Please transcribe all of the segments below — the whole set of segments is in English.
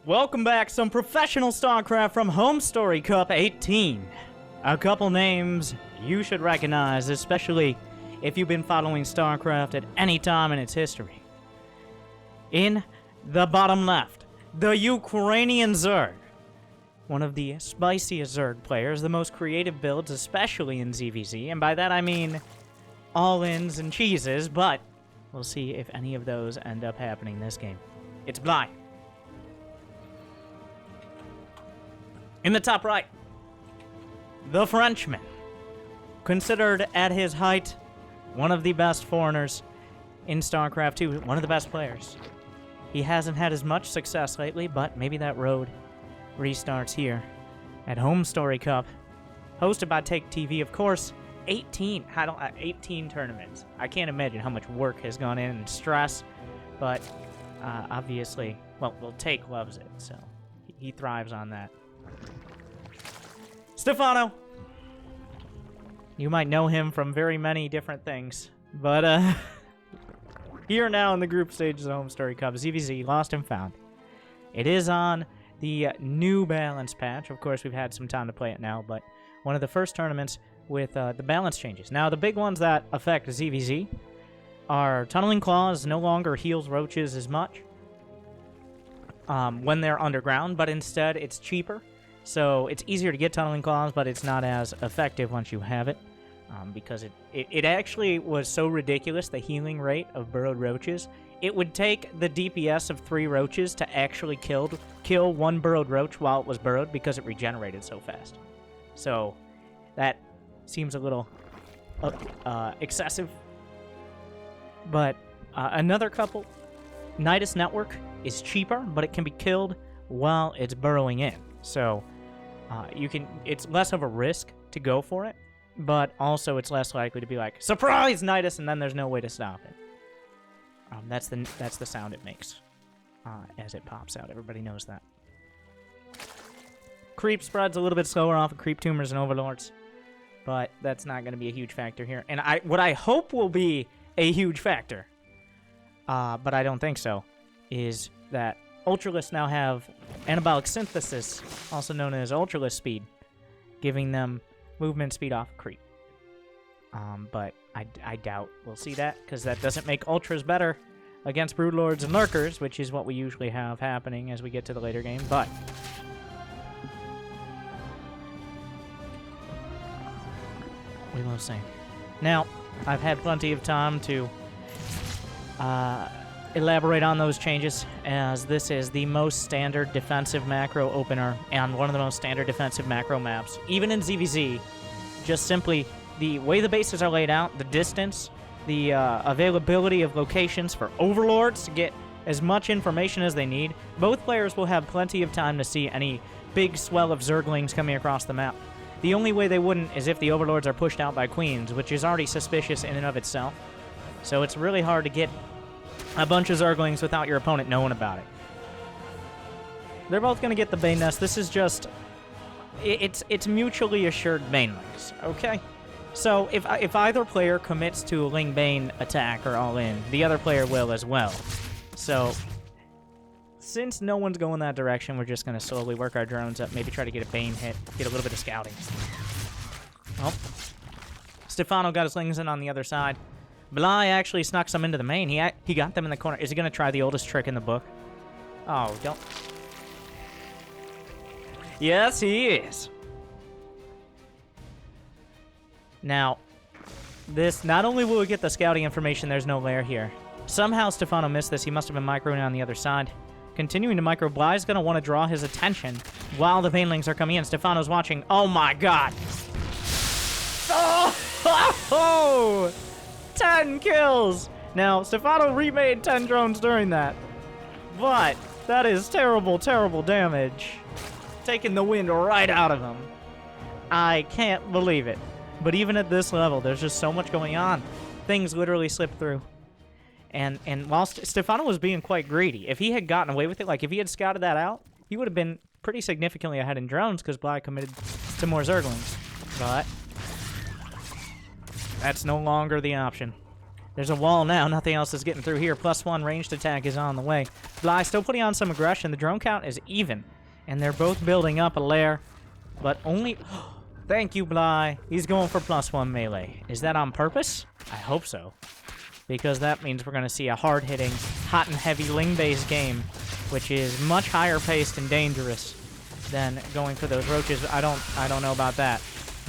Welcome back, some professional StarCraft from Home Story Cup 18. A couple names you should recognize, especially if you've been following StarCraft at any time in its history. In the bottom left, the Ukrainian Zerg. One of the spiciest Zerg players, the most creative builds, especially in ZVZ, and by that I mean all-ins and cheeses, but we'll see if any of those end up happening this game. It's Bly. In the top right, the Frenchman. Considered at his height one of the best foreigners in StarCraft 2, one of the best players. He hasn't had as much success lately, but maybe that road restarts here at Home Story Cup, hosted by Take TV, of course. 18 tournaments. I can't imagine how much work has gone in and stress, but obviously, well, Take loves it, so he thrives on that. Stephano. You might know him from very many different things, but here now in the group stages of Home Story Cup, ZVZ, Lost and Found. It is on the new balance patch. Of course, we've had some time to play it now, but one of the first tournaments with the balance changes. Now, the big ones that affect ZVZ are Tunneling Claws no longer heals roaches as much when they're underground, but instead it's cheaper. So it's easier to get Tunneling Claws, but it's not as effective once you have it. Because it actually was so ridiculous, the healing rate of burrowed roaches. It would take the DPS of 3 roaches to actually kill one burrowed roach while it was burrowed because it regenerated so fast. So that seems a little excessive. But another couple, Nidus Network is cheaper, but it can be killed while it's burrowing in. So it's less of a risk to go for it, but also it's less likely to be like, surprise, Nidus, and then there's no way to stop it. That's the sound it makes as it pops out. Everybody knows that. Creep spreads a little bit slower off of creep tumors and overlords, but that's not going to be a huge factor here. And what I hope will be a huge factor, but I don't think so, is that Ultralisk now have anabolic synthesis, also known as Ultralisk speed, giving them movement speed off creep. But I doubt we'll see that, because that doesn't make Ultras better against Broodlords and Lurkers, which is what we usually have happening as we get to the later game, but we will see. Now, I've had plenty of time to elaborate on those changes, as this is the most standard defensive macro opener and one of the most standard defensive macro maps. Even in ZVZ, just simply the way the bases are laid out, the distance, the availability of locations for overlords to get as much information as they need, both players will have plenty of time to see any big swell of zerglings coming across the map. The only way they wouldn't is if the overlords are pushed out by queens, which is already suspicious in and of itself. So it's really hard to get a bunch of zerglings without your opponent knowing about it. They're both going to get the Bane Nest. This is just... It's mutually assured Banelings, okay? So if either player commits to a Ling Bane attack or all-in, the other player will as well. So since no one's going that direction, we're just going to slowly work our drones up, maybe try to get a Bane hit, get a little bit of scouting. Oh. Stephano got his Lings in on the other side. Bly actually snuck some into the main. He got them in the corner. Is he going to try the oldest trick in the book? Oh, don't. Yes, he is. Now, this, not only will we get the scouting information, there's no lair here. Somehow Stephano missed this. He must have been microing on the other side. Continuing to micro, Bly's going to want to draw his attention while the Banelings are coming in. Stephano's watching. Oh, my God. Oh! 10 kills! Now, Stephano remade 10 drones during that. But that is terrible, terrible damage. Taking the wind right out of him. I can't believe it. But even at this level, there's just so much going on. Things literally slip through. And while Stephano was being quite greedy, if he had gotten away with it, like if he had scouted that out, he would have been pretty significantly ahead in drones because Bly committed to more zerglings. But that's no longer the option. There's a wall now. Nothing else is getting through here. +1 ranged attack is on the way. Bly still putting on some aggression. The drone count is even. And they're both building up a lair. But only... Thank you, Bly. He's going for +1 melee. Is that on purpose? I hope so. Because that means we're going to see a hard-hitting, hot and heavy Ling-based game, which is much higher paced and dangerous than going for those roaches. I don't know about that.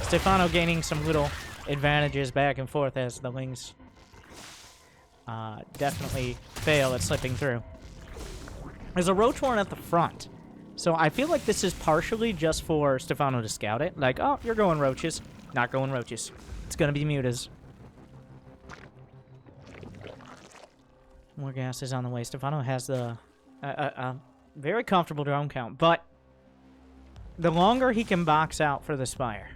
Stephano gaining some little advantages back and forth as the Lings definitely fail at slipping through. There's a roach warren at the front. So I feel like this is partially just for Stephano to scout it. Like, oh, you're going roaches. Not going roaches. It's going to be mutas. More gas is on the way. Stephano has the very comfortable drone count. But the longer he can box out for the Spire,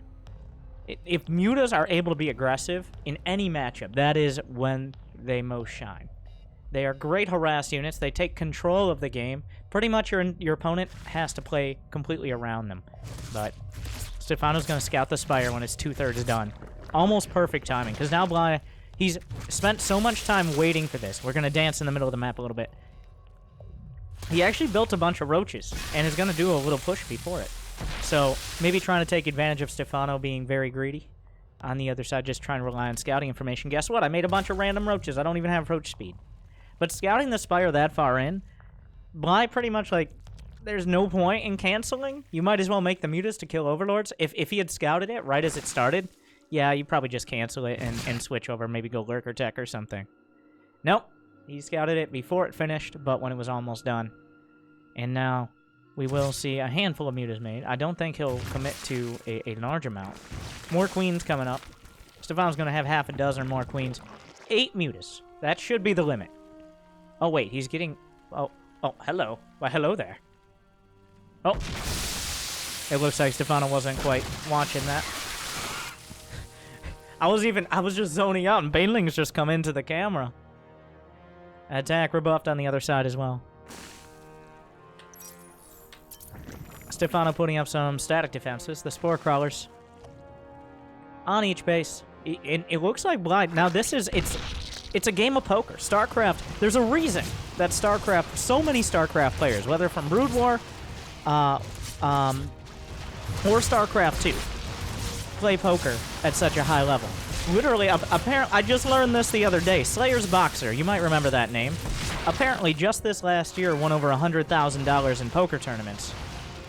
if mutas are able to be aggressive in any matchup, that is when they most shine. They are great harass units. They take control of the game. Pretty much your opponent has to play completely around them. But Stephano's going to scout the Spire when it's 2/3 done. Almost perfect timing, because now Bly, he's spent so much time waiting for this. We're going to dance in the middle of the map a little bit. He actually built a bunch of roaches, and is going to do a little push before it. So maybe trying to take advantage of Stephano being very greedy. On the other side, just trying to rely on scouting information. Guess what? I made a bunch of random roaches. I don't even have roach speed. But scouting the Spire that far in, Bly pretty much, like, there's no point in canceling. You might as well make the mutas to kill overlords. If he had scouted it right as it started, yeah, you probably just cancel it and switch over, maybe go lurker tech or something. Nope. He scouted it before it finished, but when it was almost done. And now we will see a handful of mutas made. I don't think he'll commit to a large amount. More queens coming up. Stephano's going to have half a dozen more queens. 8 mutas. That should be the limit. Oh, wait, he's getting... Oh, hello. Why, hello there. Oh. It looks like Stephano wasn't quite watching that. I was just zoning out, and banelings just come into the camera. Attack rebuffed on the other side as well. Stephano putting up some static defenses. The spore crawlers on each base. It looks like Blind. Now, this is... It's a game of poker. Starcraft, there's a reason that Starcraft, so many Starcraft players, whether from Brood War or Starcraft 2, play poker at such a high level. Literally, apparently, I just learned this the other day. Slayer's Boxer, you might remember that name. Apparently, just this last year, won over $100,000 in poker tournaments.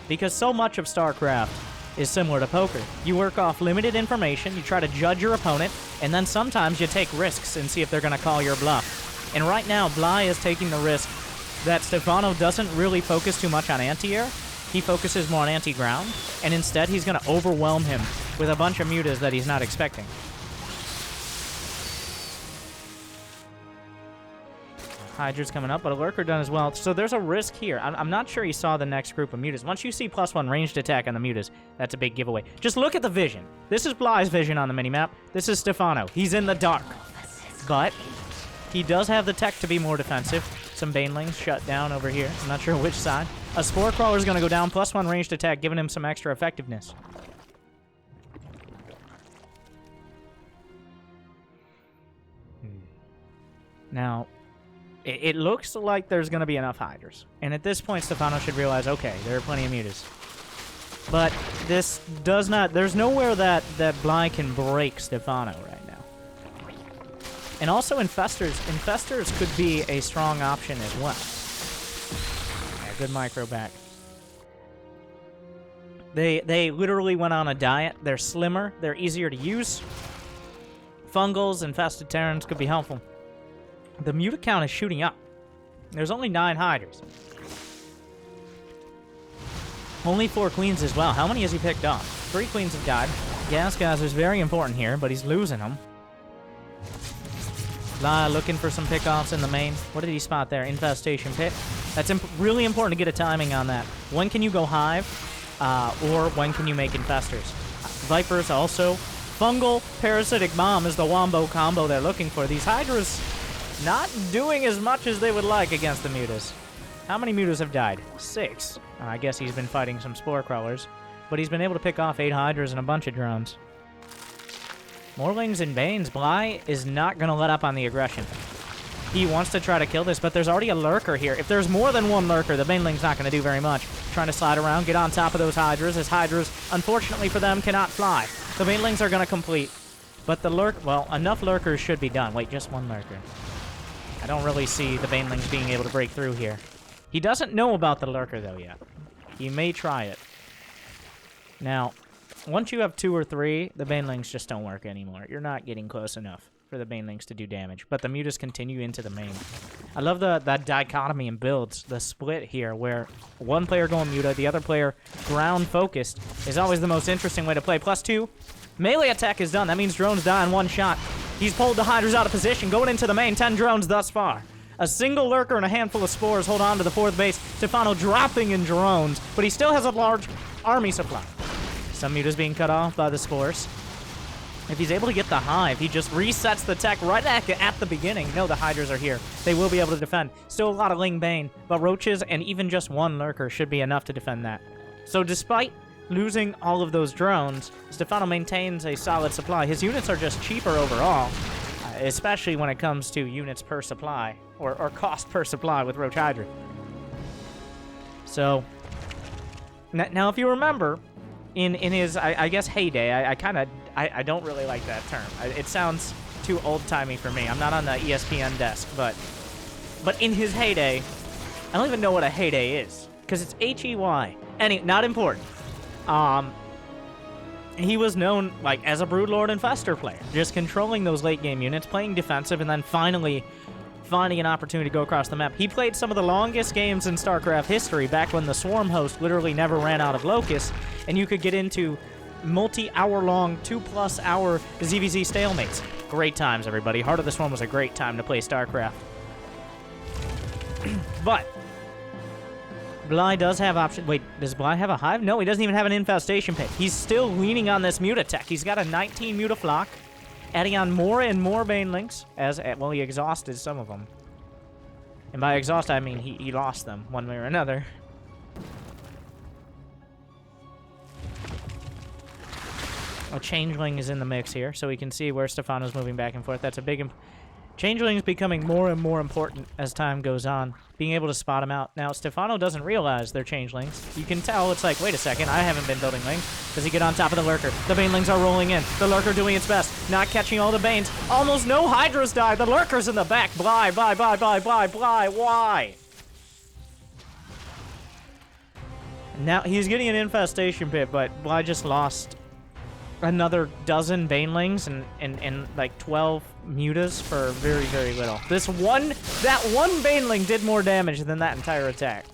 Because so much of Starcraft is similar to poker. You work off limited information, you try to judge your opponent, and then sometimes you take risks and see if they're going to call your bluff. And right now, Bly is taking the risk that Stephano doesn't really focus too much on anti-air. He focuses more on anti-ground, and instead he's going to overwhelm him with a bunch of mutas that he's not expecting. Hydra's coming up, but a lurker done as well. So there's a risk here. I'm not sure he saw the next group of mutas. Once you see +1 ranged attack on the mutas, that's a big giveaway. Just look at the vision. This is Bly's vision on the minimap. This is Stephano. He's in the dark. But he does have the tech to be more defensive. Some banelings shut down over here. I'm not sure which side. A spore crawler is going to go down. +1 ranged attack, giving him some extra effectiveness. Now... It looks like there's going to be enough Hydras. And at this point, Stephano should realize, okay, there are plenty of mutas. But this does not... There's nowhere that Bly can break Stephano right now. And also Infestors. Infestors could be a strong option as well. Yeah, good micro back. They literally went on a diet. They're slimmer. They're easier to use. Fungals, infested Terrans could be helpful. The muta count is shooting up. There's only 9 Hydras. Only 4 queens as well. How many has he picked up? 3 queens have died. Gas is very important here, but he's losing them. Looking for some pickoffs in the main. What did he spot there? Infestation pit. That's really important to get a timing on that. When can you go Hive? Or when can you make infestors? Vipers also. Fungal parasitic bomb is the wombo combo they're looking for. These Hydras not doing as much as they would like against the mutas. How many mutas have died? 6. I guess he's been fighting some spore crawlers, but he's been able to pick off 8 Hydras and a bunch of drones. Morlings and Banes. Bly is not going to let up on the aggression. He wants to try to kill this, but there's already a lurker here. If there's more than one lurker, the Baneling's not going to do very much. Trying to slide around, get on top of those Hydras, as Hydras, unfortunately for them, cannot fly. The Banelings are going to complete, but the well, enough lurkers should be done. Wait, just one lurker. I don't really see the Banelings being able to break through here. He doesn't know about the lurker, though, yet. He may try it. Now, once you have 2 or 3, the Banelings just don't work anymore. You're not getting close enough for the Banelings to do damage, but the mutas continue into the main. I love that dichotomy in builds, the split here, where one player going muta, the other player ground focused, is always the most interesting way to play. +2, melee attack is done. That means drones die in one shot. He's pulled the Hydras out of position, going into the main. 10 drones thus far. A single lurker and a handful of spores hold on to the 4th base. Stephano dropping in drones, but he still has a large army supply. Some mutas being cut off by the spores. If he's able to get the Hive, he just resets the tech right at the beginning. No, the Hydras are here. They will be able to defend. Still a lot of Ling Bane, but Roaches and even just one Lurker should be enough to defend that. So despite losing all of those drones, Stephano maintains a solid supply. His units are just cheaper overall, especially when it comes to units per supply, or cost per supply with Roach Hydra. So, now if you remember, in his, I guess, heyday, I don't really like that term. It sounds too old-timey for me. I'm not on the ESPN desk, but in his heyday, I don't even know what a heyday is, because it's H-E-Y. Not important. He was known, like, as a Broodlord Infestor player, just controlling those late-game units, playing defensive, and then finally finding an opportunity to go across the map. He played some of the longest games in StarCraft history, back when the Swarm host literally never ran out of locusts, and you could get into multi-hour-long, 2+ hour ZVZ stalemates. Great times, everybody. Heart of the Swarm was a great time to play StarCraft. But Bly does have options. Wait, does Bly have a Hive? No, he doesn't even have an infestation pit. He's still leaning on this muta tech. He's got a 19 muta flock, adding on more and more Banelings, well, he exhausted some of them. And by exhaust, I mean he lost them one way or another. Oh, Changeling is in the mix here, so we can see where Stephano's moving back and forth. That's a big... Changeling is becoming more and more important as time goes on, being able to spot them out. Now, Stephano doesn't realize they're Changelings. You can tell, it's like, wait a second, I haven't been building Lings. Does he get on top of the Lurker? The Banelings are rolling in. The Lurker doing its best, not catching all the Banes. Almost no Hydras die. The Lurker's in the back. Bly, why? Now, he's getting an infestation pit, but Bly just lost another dozen Banelings and like 12 mutas for very, very little. That one Baneling did more damage than that entire attack.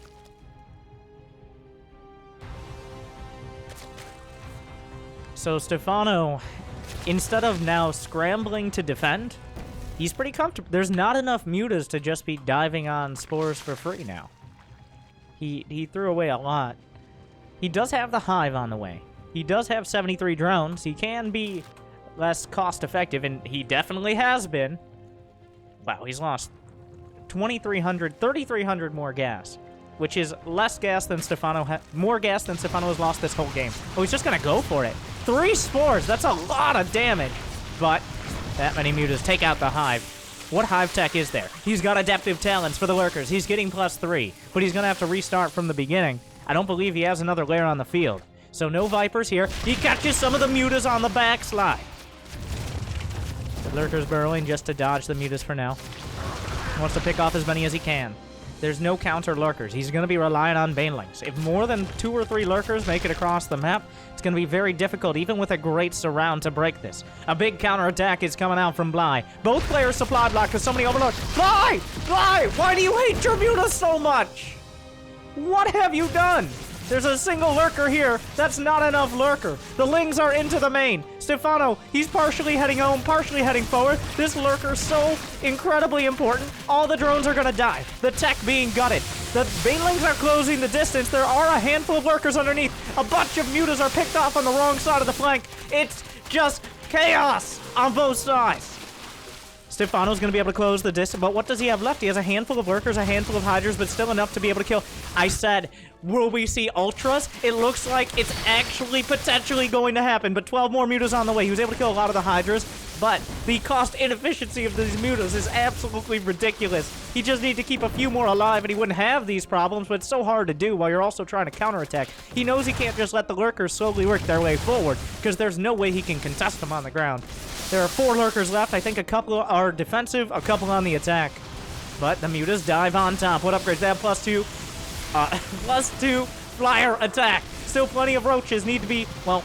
So Stephano, instead of now scrambling to defend, he's pretty comfortable. There's not enough mutas to just be diving on spores for free now. He threw away a lot. He does have the Hive on the way. He does have 73 drones. He can be less cost-effective, and he definitely has been. Wow, he's lost 3,300 more gas, which is less gas than more gas than Stephano has lost this whole game. Oh, he's just gonna go for it. 3 spores, that's a lot of damage. But that many mutas take out the Hive. What Hive tech is there? He's got adaptive talents for the Lurkers. He's getting +3, but he's gonna have to restart from the beginning. I don't believe he has another lair on the field. So no Vipers here. He catches some of the mutas on the backslide. The Lurker's burrowing just to dodge the mutas for now. He wants to pick off as many as he can. There's no counter Lurkers. He's going to be relying on Banelings. If more than 2 or 3 Lurkers make it across the map, it's going to be very difficult, even with a great surround, to break this. A big counterattack is coming out from Bly. Both players supply block because somebody overlooked. Bly! Bly! Why do you hate your mutas so much? What have you done? There's a single Lurker here. That's not enough Lurker. The Lings are into the main. Stephano, he's partially heading home, partially heading forward. This Lurker's so incredibly important. All the drones are gonna die. The tech being gutted. The Banelings are closing the distance. There are a handful of Lurkers underneath. A bunch of mutas are picked off on the wrong side of the flank. It's just chaos on both sides. Stephano's going to be able to close the distance, but what does he have left? He has a handful of lurkers, a handful of hydras, but still enough to be able to kill. I said, will we see ultras? It looks like it's actually potentially going to happen, but 12 more mutas on the way. He was able to kill a lot of the hydras, but the cost inefficiency of these mutas is absolutely ridiculous. He just needs to keep a few more alive, and he wouldn't have these problems, but it's so hard to do while you're also trying to counterattack. He knows he can't just let the lurkers slowly work their way forward, because there's no way he can contest them on the ground. There are 4 lurkers left. I think a couple are defensive, a couple on the attack. But the mutas dive on top. What upgrades? They have +2. +2 flyer attack. Still plenty of roaches. Need to be, well,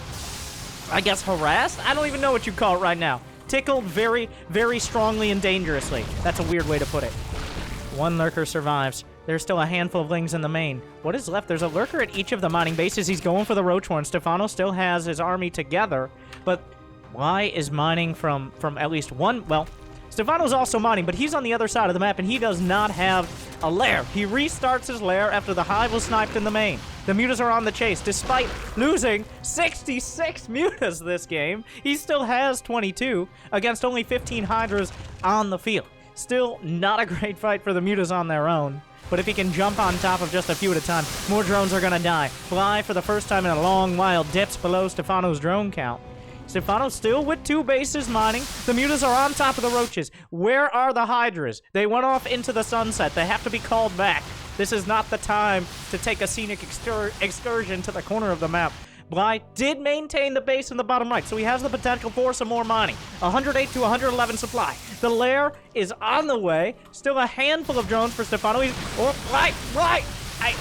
I guess harassed? I don't even know what you call it right now. Tickled very, very strongly and dangerously. That's a weird way to put it. 1 lurker survives. There's still a handful of lings in the main. What is left? There's a lurker at each of the mining bases. He's going for the roach horn. Stephano still has his army together, but why is mining from at least one? Well, Stephano's also mining, but he's on the other side of the map, and he does not have a lair. He restarts his lair after the hive was sniped in the main. The mutas are on the chase. Despite losing 66 mutas this game, he still has 22 against only 15 hydras on the field. Still not a great fight for the mutas on their own. But if he can jump on top of just a few at a time, more drones are going to die. Fly, for the first time in a long while, dips below Stephano's drone count. Stephano still with 2 bases mining. The mutas are on top of the roaches. Where are the hydras? They went off into the sunset. They have to be called back. This is not the time to take a scenic excursion to the corner of the map. Bly did maintain the base in the bottom right, so he has the potential for some more mining. 108 to 111 supply. The lair is on the way. Still a handful of drones for Stephano. Right.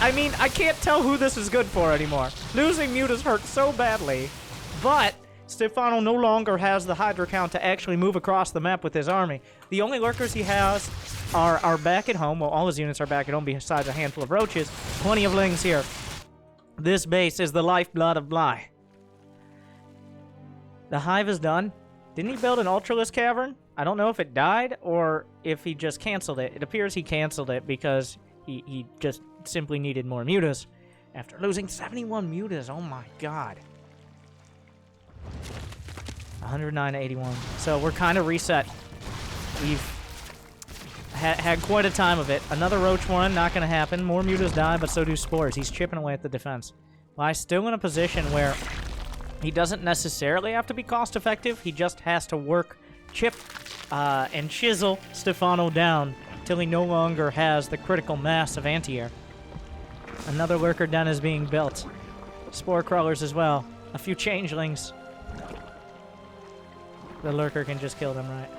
I mean, I can't tell who this is good for anymore. Losing mutas hurt so badly, but Stephano no longer has the hydra count to actually move across the map with his army. The only lurkers he has are back at home. Well, all his units are back at home besides a handful of roaches. Plenty of lings here. This base is the lifeblood of Bly. The hive is done. Didn't he build an Ultralisk cavern? I don't know if it died or if he just canceled it. It appears he canceled it because he just simply needed more mutas. After losing 71 mutas, oh my god. 109 to 81. So we're kind of reset. We've had quite a time of it. Another roach one, not going to happen. More mutas die, but so do spores. He's chipping away at the defense. Bly's still in a position where he doesn't necessarily have to be cost effective. He just has to work, chip, and chisel Stephano down till he no longer has the critical mass of anti-air. Another lurker den is being built. Spore crawlers as well. A few changelings. The lurker can just kill them, right?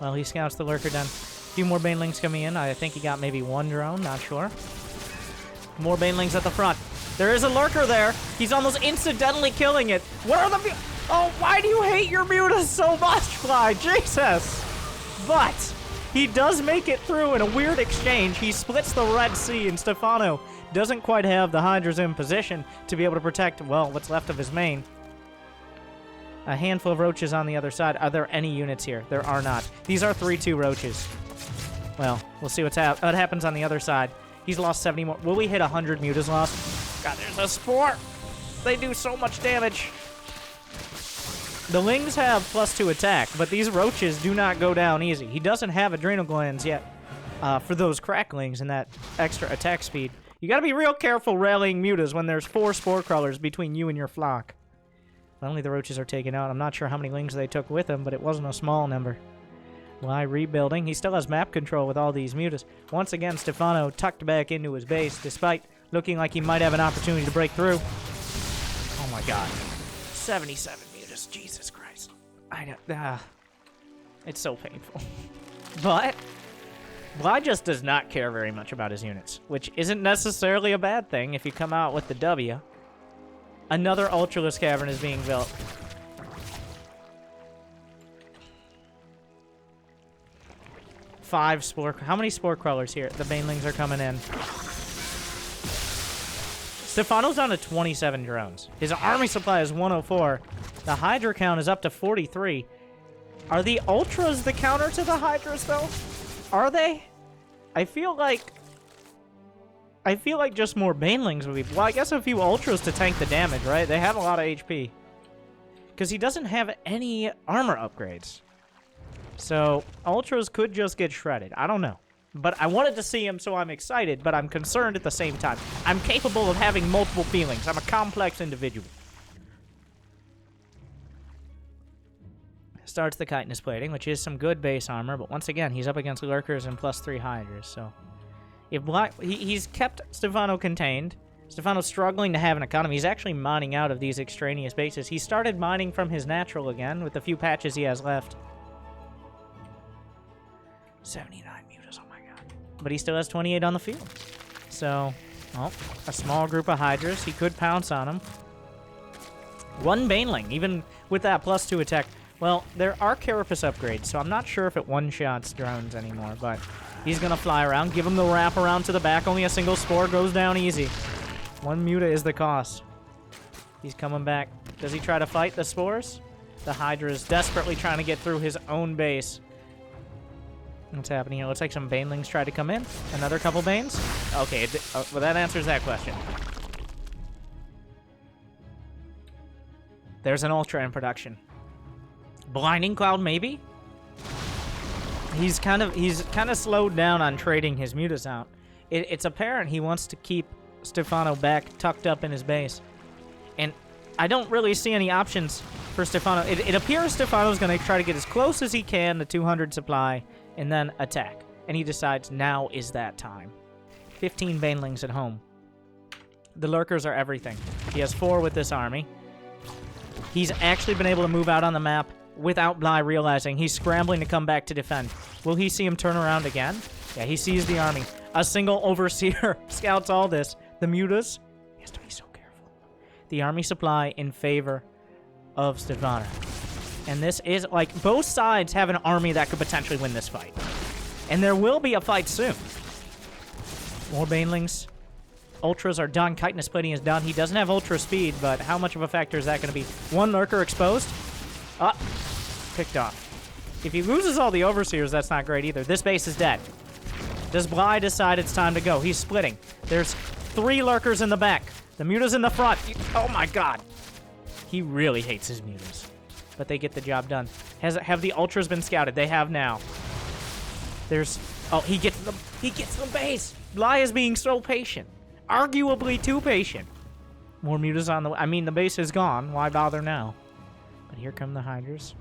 Well, he scouts the lurker den. A few more banelings coming in. I think he got maybe 1 drone, not sure. More banelings at the front. There is a lurker there. He's almost incidentally killing it. Where are the... Oh, why do you hate your mutas so much, Fly? Jesus! But he does make it through in a weird exchange. He splits the Red Sea, and Stephano doesn't quite have the hydras in position to be able to protect, well, what's left of his main. A handful of roaches on the other side. Are there any units here? There are not. These are 3-2 roaches. Well, we'll see what happens on the other side. He's lost 70 more. Will we hit 100 mutas lost? God, there's a spore. They do so much damage. The lings have +2 attack, but these roaches do not go down easy. He doesn't have adrenal glands yet for those cracklings and that extra attack speed. You got to be real careful rallying mutas when there's 4 spore crawlers between you and your flock. Finally, the roaches are taken out. I'm not sure how many lings they took with them, but it wasn't a small number. Why rebuilding? He still has map control with all these mutas. Once again, Stephano tucked back into his base, despite looking like he might have an opportunity to break through. Oh my god. 77 mutas. Jesus Christ. I don't... it's so painful. But Bly just does not care very much about his units, which isn't necessarily a bad thing if you come out with the W. Another Ultralisk cavern is being built. Five spore... How many spore crawlers here? The banelings are coming in. Stephano's down to 27 drones. His army supply is 104. The Hydra count is up to 43. Are the Ultras the counter to the Hydras, though? Are they? I feel like just more banelings would be... Well, I guess a few Ultras to tank the damage, right? They have a lot of HP. Because he doesn't have any armor upgrades. So, Ultras could just get shredded. I don't know. But I wanted to see him, so I'm excited, but I'm concerned at the same time. I'm capable of having multiple feelings. I'm a complex individual. Starts the chitinous plating, which is some good base armor, but once again, he's up against lurkers and +3 hydras, so... If he's kept Stephano contained. Stephano's struggling to have an economy. He's actually mining out of these extraneous bases. He started mining from his natural again, with the few patches he has left. 79 mutas, oh my god. But he still has 28 on the field. So, well, a small group of hydras. He could pounce on him. One baneling, even with that +2 attack. Well, there are carapace upgrades, so I'm not sure if it one-shots drones anymore, but he's going to fly around, give him the wrap around to the back. Only a single spore goes down easy. 1 muta is the cost. He's coming back. Does he try to fight the spores? The Hydra is desperately trying to get through his own base. What's happening here? Looks like some banelings tried to come in. Another couple banes? Okay, well, that answers that question. There's an Ultra in production. Blinding Cloud, maybe? He's kind of slowed down on trading his mutas out. It's apparent he wants to keep Stephano back tucked up in his base. And I don't really see any options for Stephano. It appears Stephano's going to try to get as close as he can to 200 supply and then attack. And he decides now is that time. 15 banelings at home. The lurkers are everything. He has 4 with this army. He's actually been able to move out on the map without Bly realizing. He's scrambling to come back to defend. Will he see him turn around again? Yeah, he sees the army. A single overseer scouts all this. The mutas, he has to be so careful. The army supply in favor of Stephano. And this is, like, both sides have an army that could potentially win this fight. And there will be a fight soon. More banelings. Ultras are done. Chitinous plating is done. He doesn't have ultra speed, but how much of a factor is that going to be? 1 lurker exposed. Picked off. If he loses all the overseers, that's not great either. This base is dead. Does Bly decide it's time to go? He's splitting. There's 3 lurkers in the back. The mutas in the front. Oh my god. He really hates his mutas. But they get the job done. Have the ultras been scouted? They have now. There's... Oh, he gets the base. Bly is being so patient. Arguably too patient. More mutas on the... I mean, the base is gone. Why bother now? But here come the hydras.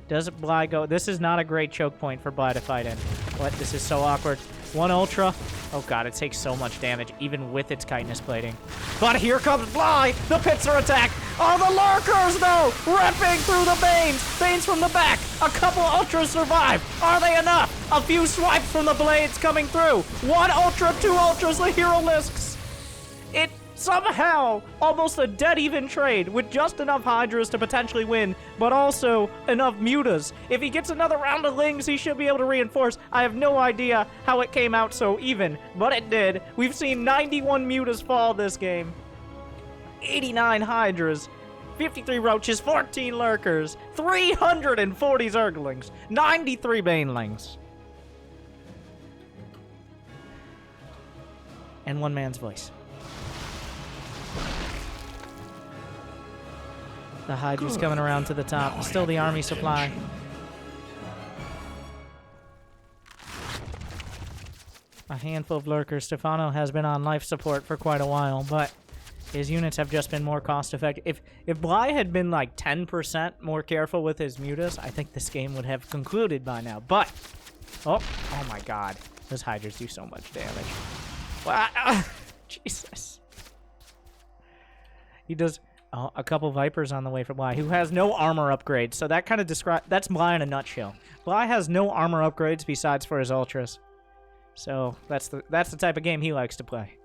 Does Bly go? This is not a great choke point for Bly to fight in. What? This is so awkward. 1 ultra. Oh god, it takes so much damage, even with its chitinous plating. But here comes Bly! The pincer attack! Oh, the lurkers, though! Ripping through the banes! Banes from the back! A couple ultras survive! Are they enough? A few swipes from the blades coming through! 1 ultra, 2 ultras, the hero lisks! It somehow almost a dead even trade with just enough hydras to potentially win, but also enough mutas. If he gets another round of lings, he should be able to reinforce. I have no idea how it came out so even, but it did. We've seen 91 mutas fall this game. 89 hydras, 53 roaches, 14 lurkers, 340 zerglings, 93 banelings. And 1 man's voice. The Hydra's coming around to the top. Still the army supply. A handful of lurkers. Stephano has been on life support for quite a while, but his units have just been more cost effective. If Bly had been like 10% more careful with his mutas, I think this game would have concluded by now. But, oh my god. Those Hydras do so much damage. Wow. Jesus. He does... Oh, a couple Vipers on the way for Bly, who has no armor upgrades. So that kind of that's Bly in a nutshell. Bly has no armor upgrades besides for his ultras. So that's the type of game he likes to play.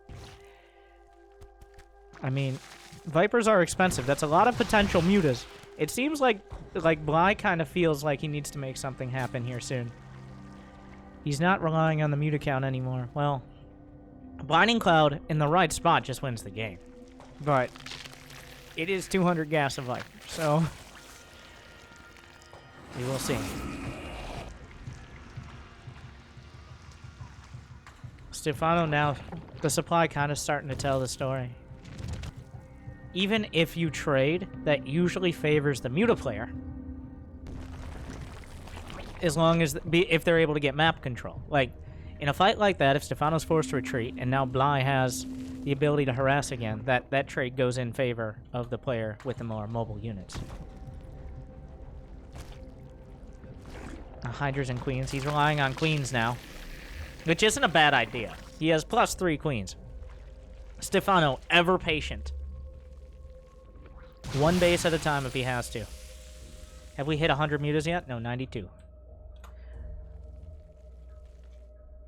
I mean, Vipers are expensive. That's a lot of potential mutas. It seems like Bly kind of feels like he needs to make something happen here soon. He's not relying on the muta count anymore. Well, Blinding Cloud in the right spot just wins the game. But it is 200 gas of life, so we will see. Stephano now, the supply kind of starting to tell the story. Even if you trade, that usually favors the muta player. as long as if they're able to get map control. Like, in a fight like that, if Stephano's forced to retreat, and now Bly has the ability to harass again, that trade goes in favor of the player with the more mobile units. Hydras and queens. He's relying on queens now, which isn't a bad idea. He has +3 queens. Stephano, ever patient. One base at a time if he has to. Have we hit 100 mutas yet? No, 92.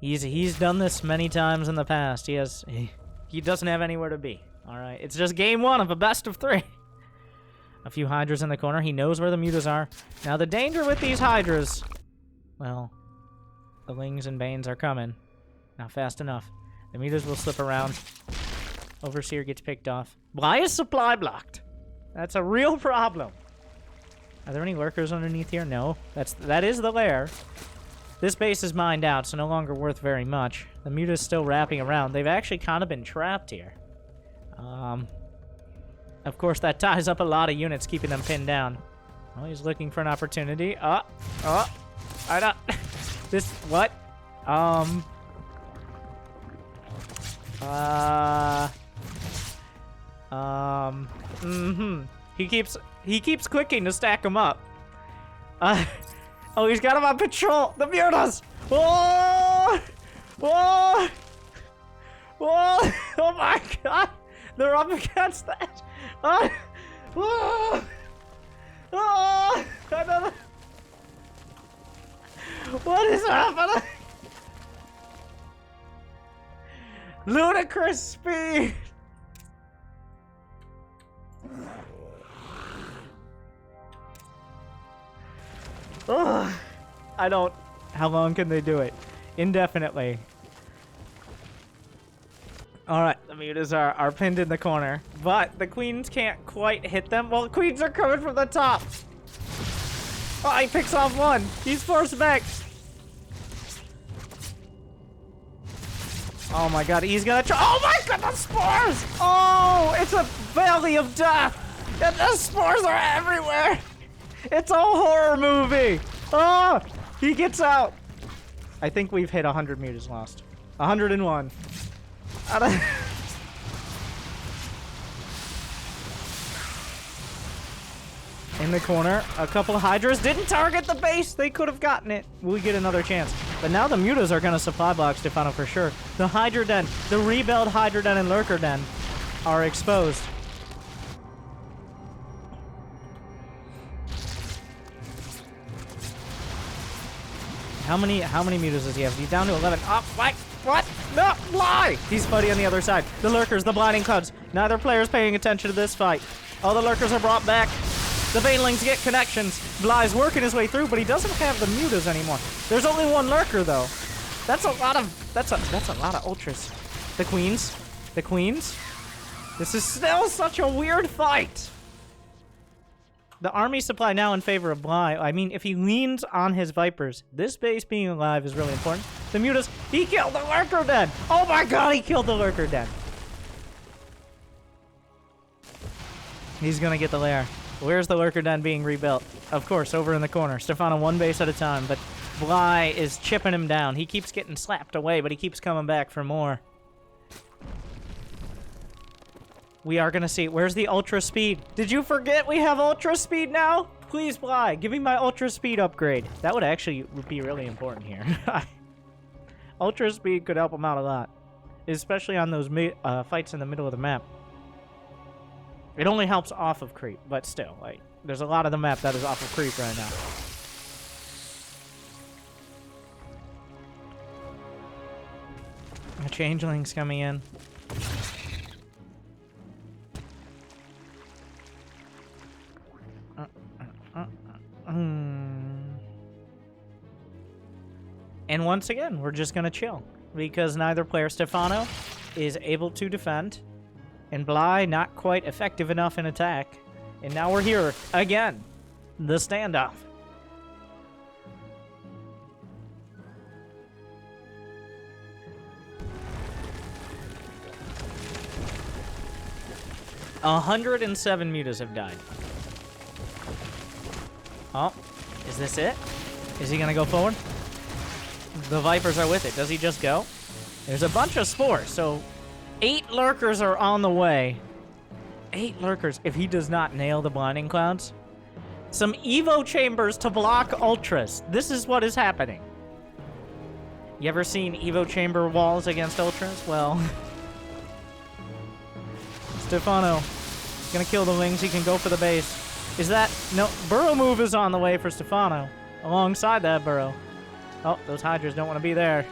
He's done this many times in the past. He doesn't have anywhere to be. All right, it's just game 1 of a best of 3. A few hydras in the corner. He knows where the mutas are. Now the danger with these hydras, well, the lings and banes are coming. Not fast enough. The mutas will slip around. Overseer gets picked off. Why is supply blocked? That's a real problem. Are there any lurkers underneath here? No. That is the lair. This base is mined out, so no longer worth very much. The muta's still wrapping around. They've actually kind of been trapped here. Of course, that ties up a lot of units, keeping them pinned down. Well, he's looking for an opportunity. I don't... This... What? He keeps clicking to stack them up. Oh, he's got him on patrol. The mutas! Whoa! Whoa! Whoa! Oh my god! They're up against that! Whoa! Oh! What is happening? Ludicrous speed! Ugh. I don't... How long can they do it? Indefinitely. Alright, the mutas are pinned in the corner. But the queens can't quite hit them. Well, the queens are coming from the top. Oh, he picks off one. He's forced back. Oh my god, he's gonna try. Oh my god, the spores! Oh, it's a valley of death. And the spores are everywhere. It's a horror movie. Oh, he gets out. I think we've hit 100 mutas lost. 101. In the corner, a couple of hydras didn't target the base. They could have gotten it. We get another chance. But now the mutas are going to supply block Stephano for sure. The hydra den, the rebuild hydra den and lurker den are exposed. How many mutas does he have? He's down to 11. Oh, what? No, Bly! He's fighting on the other side. The lurkers, the blinding clouds. Neither player's paying attention to this fight. All the lurkers are brought back. The banelings get connections. Bly's working his way through, but he doesn't have the mutas anymore. There's only one lurker though. That's a lot of ultras. The queens. This is still such a weird fight. The army supply now in favor of Bly. I mean, if he leans on his Vipers, this base being alive is really important. The mutas, he killed the lurker den. Oh my god, he killed the lurker den. He's gonna get the lair. Where's the lurker den being rebuilt? Of course, over in the corner. Stephano one base at a time, but Bly is chipping him down. He keeps getting slapped away, but he keeps coming back for more. We are gonna see. Where's the ultra speed? Did you forget we have ultra speed now? Please, Bly, give me my ultra speed upgrade. That would actually be really important here. Ultra speed could help him out a lot, especially on those fights in the middle of the map. It only helps off of creep, but still, like, there's a lot of the map that is off of creep right now. A changeling's coming in. And once again, we're just gonna chill because neither player, Stephano, is able to defend, and Bly not quite effective enough in attack. And now we're here again, the standoff. A 107 mutas have died. Oh, is this it? Is he gonna go forward? The Vipers are with it. Does he just go? There's a bunch of spores, so 8 lurkers are on the way. 8 lurkers. If he does not nail the blinding clouds, some Evo chambers to block ultras. This is what is happening. You ever seen Evo chamber walls against ultras? Well, Stephano gonna kill the wings. He can go for the base. Is that... No, burrow move is on the way for Stephano. Alongside that burrow. Oh, those Hydras don't want to be there.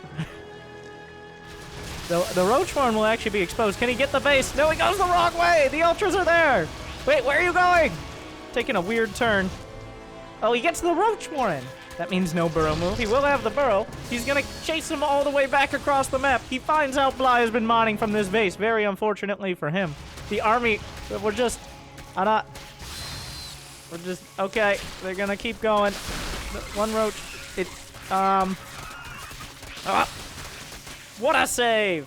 The Roach Horn will actually be exposed. Can he get the base? No, he goes the wrong way! The Ultras are there! Wait, where are you going? Taking a weird turn. Oh, he gets the Roach Horn. That means no burrow move. He will have the burrow. He's gonna chase him all the way back across the map. He finds out Bly has been mining from this base. Very unfortunately for him. The army, we're just... Okay, they're gonna keep going. One Roach. What a save!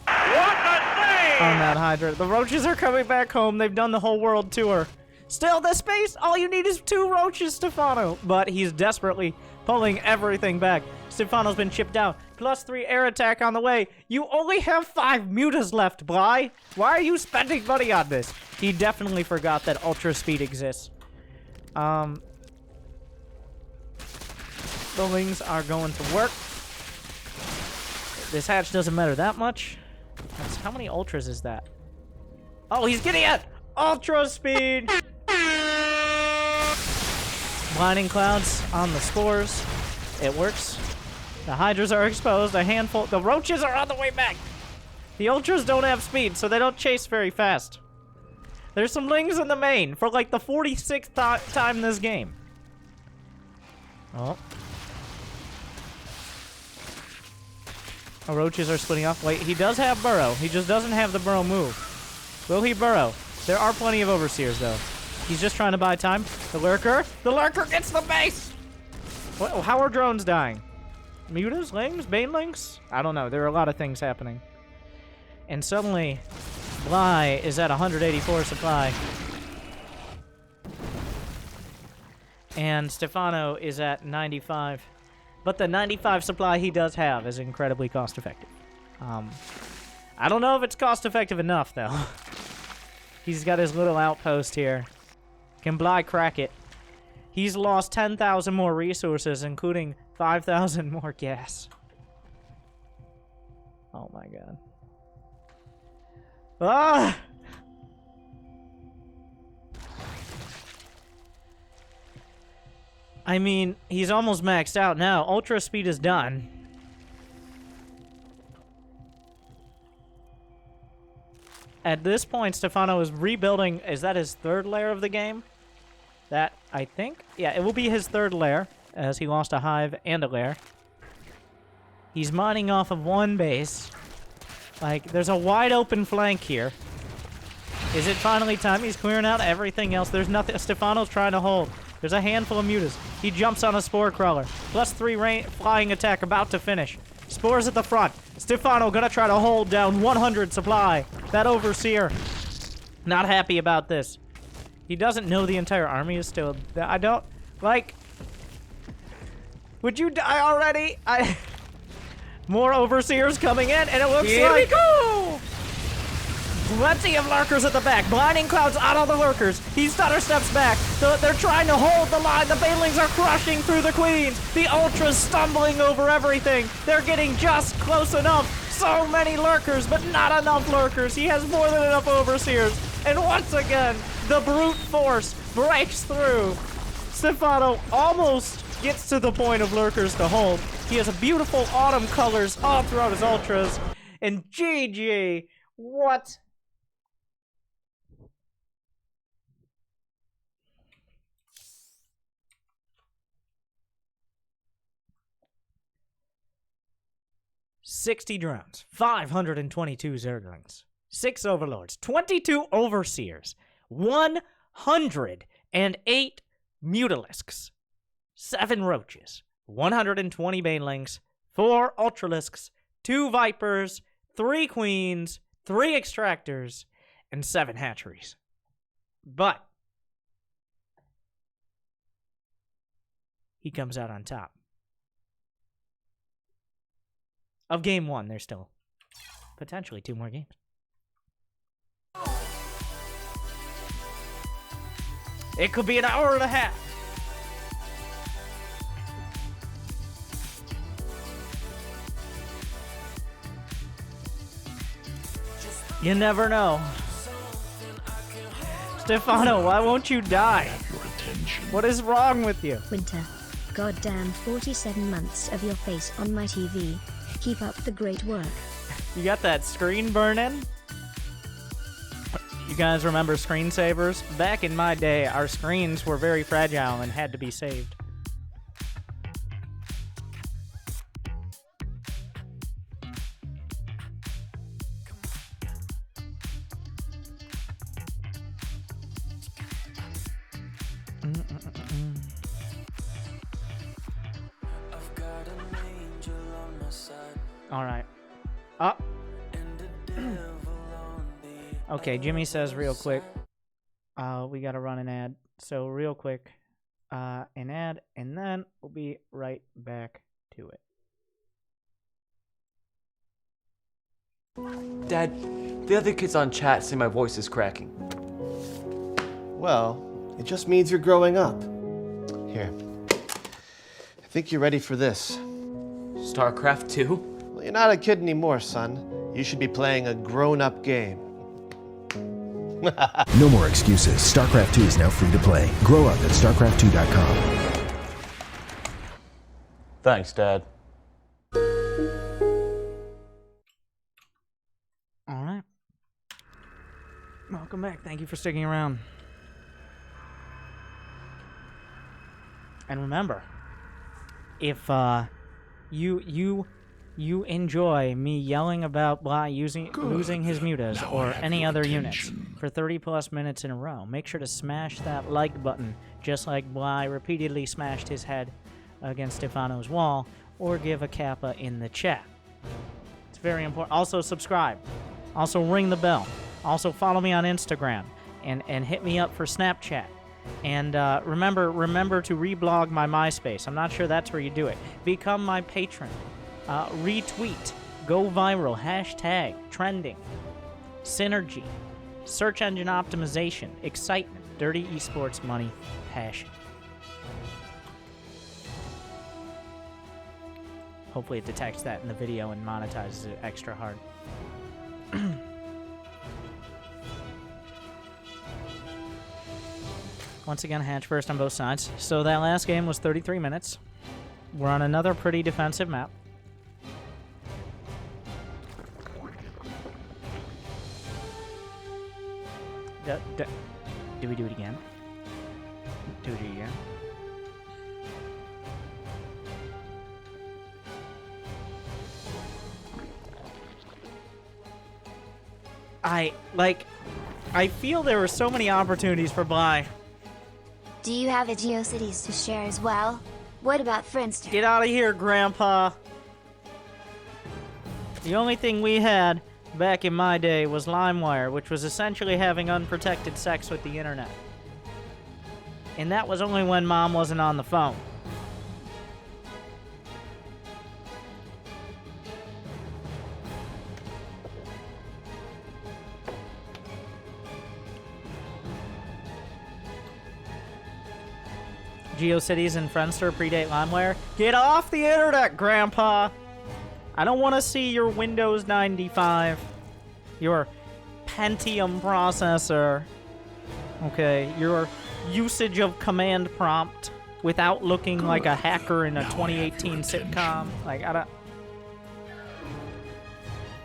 What a save! On that Hydra. The Roaches are coming back home. They've done the whole world tour. Still, this base, all you need is 2 Roaches, Stephano. But he's desperately pulling everything back. Stephano's been chipped out. +3 air attack on the way. You only have 5 mutas left, Bly. Why are you spending money on this? He definitely forgot that Ultra Speed exists. The wings are going to work. This hatch doesn't matter that much. How many ultras is that? Oh, he's getting it! Ultra speed! Blinding clouds on the spores. It works. The Hydras are exposed. A handful. The Roaches are on the way back. The Ultras don't have speed, so they don't chase very fast. There's some lings in the main for like the 46th time this game. Oh. The Roaches are splitting off. Wait, he does have burrow. He just doesn't have the burrow move. Will he burrow? There are plenty of overseers, though. He's just trying to buy time. The lurker gets the base! What, how are drones dying? Mutas? Lings? Banelings? I don't know. There are a lot of things happening. And suddenly, Bly is at 184 supply. And Stephano is at 95. But the 95 supply he does have is incredibly cost-effective. I don't know if it's cost-effective enough, though. He's got his little outpost here. Can Bly crack it? He's lost 10,000 more resources, including 5,000 more gas. Oh my god. Ah! I mean, he's almost maxed out now. Ultra speed is done. At this point, Stephano is rebuilding. Is that his 3rd lair of the game? That, I think? Yeah, it will be his 3rd lair, as he lost a hive and a lair. He's mining off of one base. Like, there's a wide open flank here. Is it finally time? He's clearing out everything else. There's nothing. Stephano's trying to hold. There's a handful of mutas. He jumps on a spore crawler. +3 flying attack about to finish. Spores at the front. Stephano gonna try to hold down 100 supply. That overseer. Not happy about this. He doesn't know the entire army is still... I don't... Like... Would you die already? More overseers coming in, and it looks Here like... we go! Plenty of lurkers at the back. Blinding clouds out of the lurkers. He stutter steps back. They're trying to hold the line. The banelings are crushing through the queens. The ultras stumbling over everything. They're getting just close enough. So many lurkers, but not enough lurkers. He has more than enough overseers. And once again, the brute force breaks through. Stephano almost gets to the point of lurkers to hold. He has a beautiful autumn colors all throughout his ultras. And GG, what? $60 drones, 522 zerglings, 6 overlords, 22 overseers, 108 mutalisks, 7 roaches, 120 banelings, 4 ultralisks, 2 vipers, 3 queens, 3 extractors, and 7 hatcheries. But he comes out on top. of game 1. There's still potentially 2 more games. It could be an hour and a half. You never know. Stephano, why won't you die? What is wrong with you? Winter. Goddamn 47 months of your face on my TV. Keep up the great work. You got that screen burning? You guys remember screensavers? Back in my day, our screens were very fragile and had to be saved. All right. Up. Okay, Jimmy says real quick. We gotta run an ad. So real quick, an ad, and then we'll be right back to it. Dad, the other kids on chat say my voice is cracking. Well, it just means you're growing up. Here. I think you're ready for this. Starcraft 2? Well, you're not a kid anymore, son. You should be playing a grown-up game. No more excuses. StarCraft 2 is now free to play. Grow up at StarCraft2.com. Thanks, Dad. All right. Welcome back. Thank you for sticking around. And remember, if you enjoy me yelling about Bly losing his mutas or any other units for 30+ minutes in a row, make sure to smash that like button, just like Bly repeatedly smashed his head against Stephano's wall, or give a kappa in the chat. It's very important. Also, subscribe. Also, ring the bell. Also, follow me on Instagram and hit me up for Snapchat. And remember to reblog my MySpace. I'm not sure that's where you do it. Become my patron. Retweet. Go viral. Hashtag. Trending. Synergy. Search engine optimization. Excitement. Dirty esports money. Passion. Hopefully it detects that in the video and monetizes it extra hard. Once again, hatch first on both sides. So that last game was 33 minutes. We're on another pretty defensive map. Do we do it again? Do it again? I feel there were so many opportunities for Bly. Do you have a GeoCities to share as well? What about Friendster? Get out of here, Grandpa. The only thing we had back in my day was LimeWire, which was essentially having unprotected sex with the internet. And that was only when Mom wasn't on the phone. GeoCities and Friendster predate LimeWire. Get off the internet, Grandpa! I don't want to see your Windows 95, your Pentium processor, okay, your usage of command prompt without looking like a hacker in a 2018 sitcom. Like,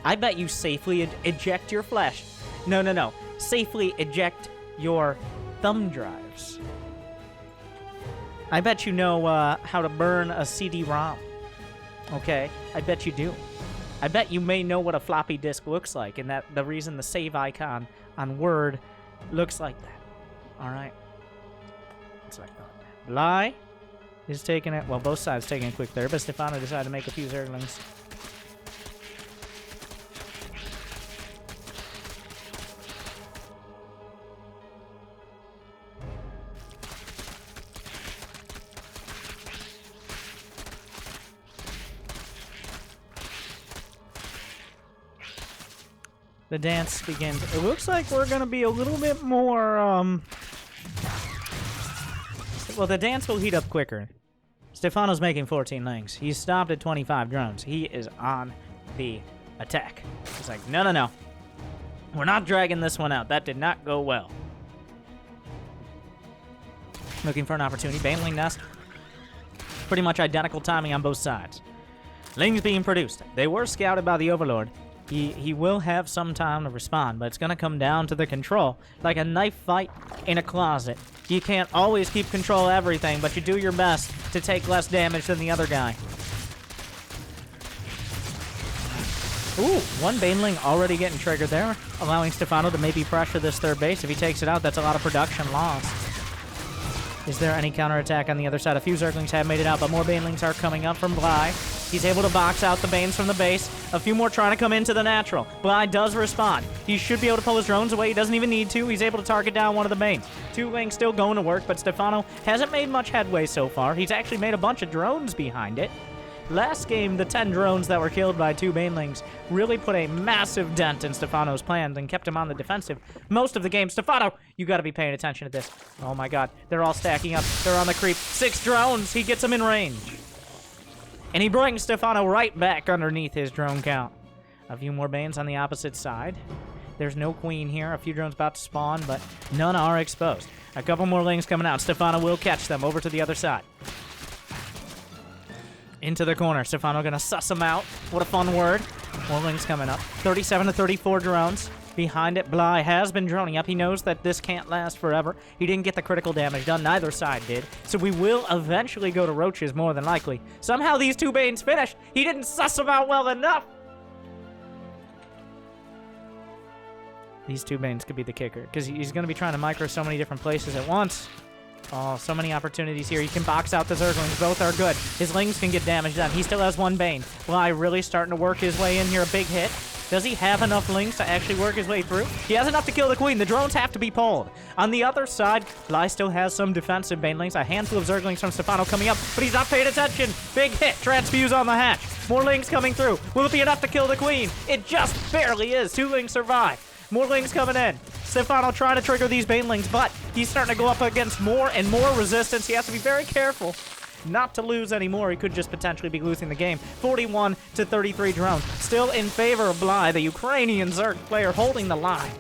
I bet you safely eject your flash. No. Safely eject your thumb drives. I bet you know how to burn a CD-ROM. Okay? I bet you do. I bet you may know what a floppy disk looks like, and that the reason the save icon on Word looks like that. Alright? It's like that. Bly is taking it. Well, both sides taking a quick there, but Stephano decided to make a few zerglings. The dance begins. It looks like we're gonna be a little bit more, well, the dance will heat up quicker. Stephano's making 14 links. He's stopped at 25 drones. He is on the attack. He's like, no, no, no. We're not dragging this one out. That did not go well. Looking for an opportunity. Baneling nest. Pretty much identical timing on both sides. Lings being produced. They were scouted by the Overlord. He will have some time to respond, but it's going to come down to the control. Like a knife fight in a closet. You can't always keep control of everything, but you do your best to take less damage than the other guy. Ooh, one Baneling already getting triggered there, allowing Stephano to maybe pressure this third base. If he takes it out, that's a lot of production lost. Is there any counterattack on the other side? A few Zerglings have made it out, but more Banelings are coming up from Bly. He's able to box out the Banes from the base. A few more trying to come into the natural. Bly does respond. He should be able to pull his drones away. He doesn't even need to. He's able to target down one of the Banes. Two Wings still going to work, but Stephano hasn't made much headway so far. He's actually made a bunch of drones behind it. Last game, the 10 drones that were killed by two Banelings really put a massive dent in Stephano's plans and kept him on the defensive most of the game. Stephano, you got to be paying attention to this. Oh my god, they're all stacking up. They're on the creep. 6 drones. He gets them in range. And he brings Stephano right back underneath his drone count. A few more Banes on the opposite side. There's no queen here. A few drones about to spawn, but none are exposed. A couple more Lings coming out. Stephano will catch them over to the other side. Into the corner. Stephano gonna suss them out. What a fun word. More Lings coming up. 37 to 34 drones. Behind it, Bly has been droning up. He knows that this can't last forever. He didn't get the critical damage done. Neither side did. So we will eventually go to Roaches, more than likely. Somehow these two Banes finish. He didn't suss them out well enough. These two Banes could be the kicker, because he's going to be trying to micro so many different places at once. Oh, so many opportunities here. He can box out the Zerglings. Both are good. His Lings can get damage done. He still has one Bane. Bly really starting to work his way in here. A big hit. Does he have enough Lings to actually work his way through? He has enough to kill the Queen. The drones have to be pulled. On the other side, Bly still has some defensive Banelings. A handful of Zerglings from Stephano coming up, but he's not paying attention. Big hit. Transfuse on the hatch. More Lings coming through. Will it be enough to kill the Queen? It just barely is. 2 Lings survive. More Lings coming in. Stephano trying to trigger these Banelings, but he's starting to go up against more and more resistance. He has to be very careful not to lose anymore. He could just potentially be losing the game. 41 to 33 drones. Still in favor of Bly, the Ukrainian Zerg player, holding the line.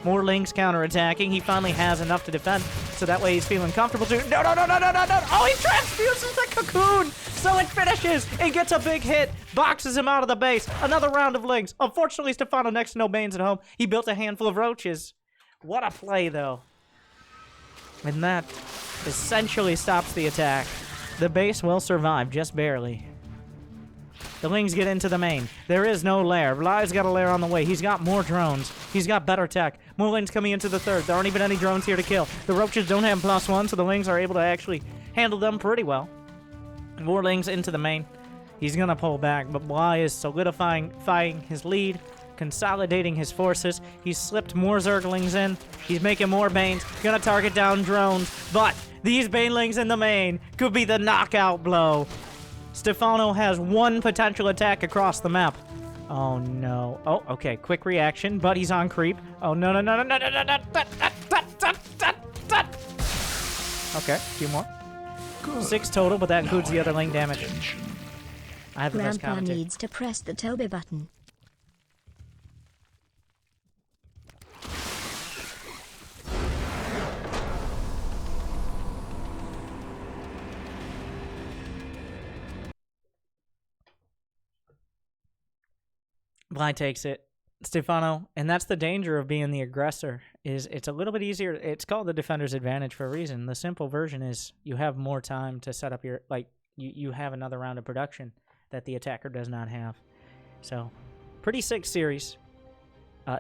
More Lings counterattacking. He finally has enough to defend, so that way he's feeling comfortable too. No, no, no, no, no, no, no. Oh, he transfuses the cocoon. So it finishes. It gets a big hit. Boxes him out of the base. Another round of Lings. Unfortunately, Stephano next to no Banes at home. He built a handful of Roaches. What a play, though. And that essentially stops the attack. The base will survive, just barely. The Lings get into the main. There is no lair. Bly's got a lair on the way. He's got more drones. He's got better tech. More Lings coming into the third. There aren't even any drones here to kill. The Roaches don't have +1, so the Lings are able to actually handle them pretty well. More Lings into the main. He's going to pull back, but Bly is solidifying his lead, consolidating his forces. He's slipped more Zerglings in. He's making more Banes. Going to target down drones, but these Banelings in the main could be the knockout blow. Stephano has one potential attack across the map. Oh, no. Oh, okay. Quick reaction, but he's on creep. Oh, no, no, no, no, no, no, no, no. Okay, a few more. 6 total, but that includes the other Ling damage. I have the best Grandpa commentary. needs to press the Toby button. Bly takes it. Stephano, and that's the danger of being the aggressor, is it's a little bit easier. It's called the defender's advantage for a reason. The simple version is you have more time to set up your, like, you have another round of production that the attacker does not have. So, pretty sick series.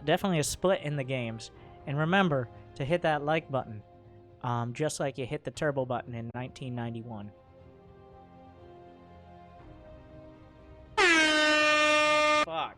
Definitely a split in the games. And remember to hit that like button, just like you hit the turbo button in 1991. Fuck.